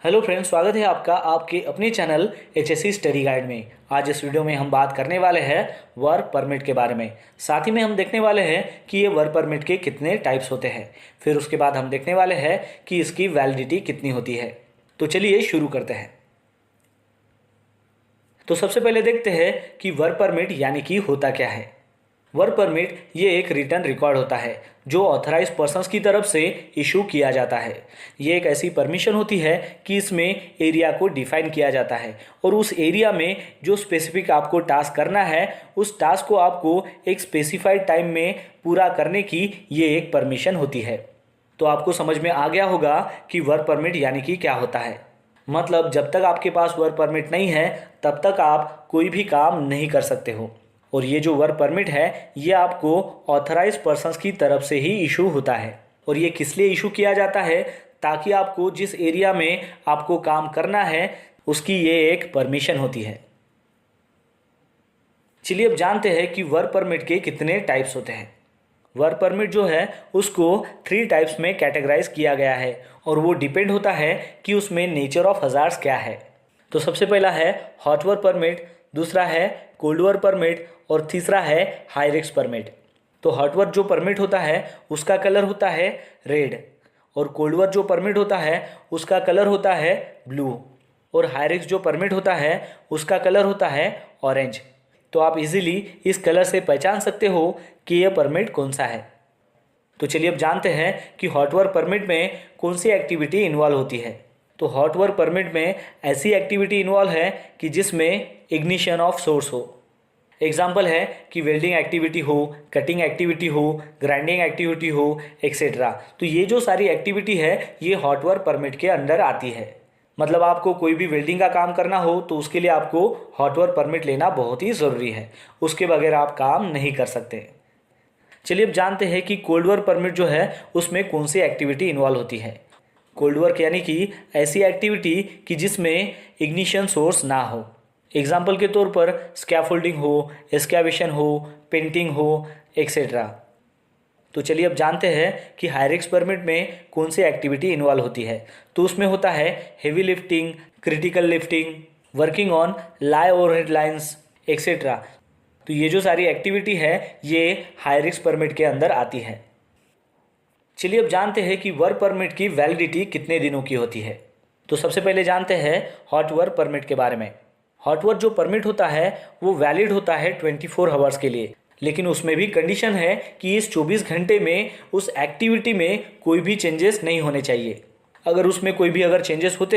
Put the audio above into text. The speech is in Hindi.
हेलो फ्रेंड्स, स्वागत है आपका आपके अपने चैनल एचएससी स्टडी गाइड में। आज इस वीडियो में हम बात करने वाले हैं वर्क परमिट के बारे में। साथ ही में हम देखने वाले हैं कि ये वर्क परमिट के कितने टाइप्स होते हैं। फिर उसके बाद हम देखने वाले हैं कि इसकी वैलिडिटी कितनी होती है। तो चलिए शुरू करते हैं। तो सबसे पहले देखते हैं कि वर्क परमिट यानी कि होता क्या है। वर्क परमिट ये एक रिटन रिकॉर्ड होता है जो ऑथराइज पर्सन्स की तरफ से इशू किया जाता है। ये एक ऐसी परमिशन होती है कि इसमें एरिया को डिफाइन किया जाता है और उस एरिया में जो स्पेसिफिक आपको टास्क करना है उस टास्क को आपको एक स्पेसिफाइड टाइम में पूरा करने की ये एक परमिशन होती है। तो आपको समझ में आ गया होगा कि वर्क परमिट यानी कि क्या होता है। मतलब जब तक आपके पास वर्क परमिट नहीं है तब तक आप कोई भी काम नहीं कर सकते हो। और ये जो वर्क परमिट है ये आपको ऑथराइज पर्सन्स की तरफ से ही इशू होता है। और ये किस लिए इशू किया जाता है? ताकि आपको जिस एरिया में आपको काम करना है उसकी ये एक परमिशन होती है। चलिए अब जानते हैं कि वर्क परमिट के कितने टाइप्स होते हैं। वर्क परमिट जो है उसको 3 टाइप्स में कैटेगराइज किया गया है और वो डिपेंड होता है कि उसमें नेचर ऑफ हजार्ड्स क्या है। तो सबसे पहला है हॉट वर्क परमिट, दूसरा है कोल्ड वर्क परमिट और तीसरा है हाई रिस्क परमिट। तो हॉट वर्क जो परमिट होता है उसका कलर होता है रेड और कोल्ड वर्क जो परमिट होता है उसका कलर होता है ब्लू और हाई रिस्क जो परमिट होता है उसका कलर होता है ऑरेंज। तो आप इजीली इस कलर से पहचान सकते हो कि यह परमिट कौन सा है। तो चलिए अब जानते हैं कि हॉट वर्क परमिट में कौन सी एक्टिविटी इन्वॉल्व होती है। तो हॉट वर्क परमिट में ऐसी एक्टिविटी इन्वॉल्व है कि जिसमें इग्निशन ऑफ सोर्स हो। एग्जाम्पल है कि वेल्डिंग एक्टिविटी हो, कटिंग एक्टिविटी हो, ग्राइंडिंग एक्टिविटी हो, एक्सेट्रा। तो ये जो सारी एक्टिविटी है ये हॉट वर्क परमिट के अंदर आती है। मतलब आपको कोई भी वेल्डिंग का काम करना हो तो उसके लिए आपको हॉट वर्क परमिट लेना बहुत ही ज़रूरी है, उसके बगैर आप काम नहीं कर सकते। चलिए अब जानते हैं कि कोल्ड वर्क परमिट जो है उसमें कौन सी एक्टिविटी इन्वॉल्व होती है। कोल्ड वर्क यानी कि ऐसी एक्टिविटी कि जिसमें इग्निशन सोर्स ना हो। एग्जाम्पल के तौर पर स्कैफोल्डिंग हो, एक्सकैवेशन हो, पेंटिंग हो, एक्सेट्रा। तो चलिए अब जानते हैं कि हाई रिस्क परमिट में कौन सी एक्टिविटी इन्वॉल्व होती है। तो उसमें होता है heavy lifting, critical lifting, working on lie overhead lines, etcetera. तो ये जो सारी एक्टिविटी है ये हाई रिस्क परमिट के अंदर आती है। चलिए अब जानते हैं कि वर्क परमिट की वैलिडिटी कितने दिनों की होती है। तो सबसे पहले जानते हैं हॉट वर्क परमिट के बारे में। हॉट वर्क जो परमिट होता है वो वैलिड होता है 24 आवर्स के लिए, लेकिन उसमें भी कंडीशन है कि इस 24 घंटे में उस एक्टिविटी में कोई भी चेंजेस नहीं होने चाहिए। अगर उसमें कोई भी चेंजेस होते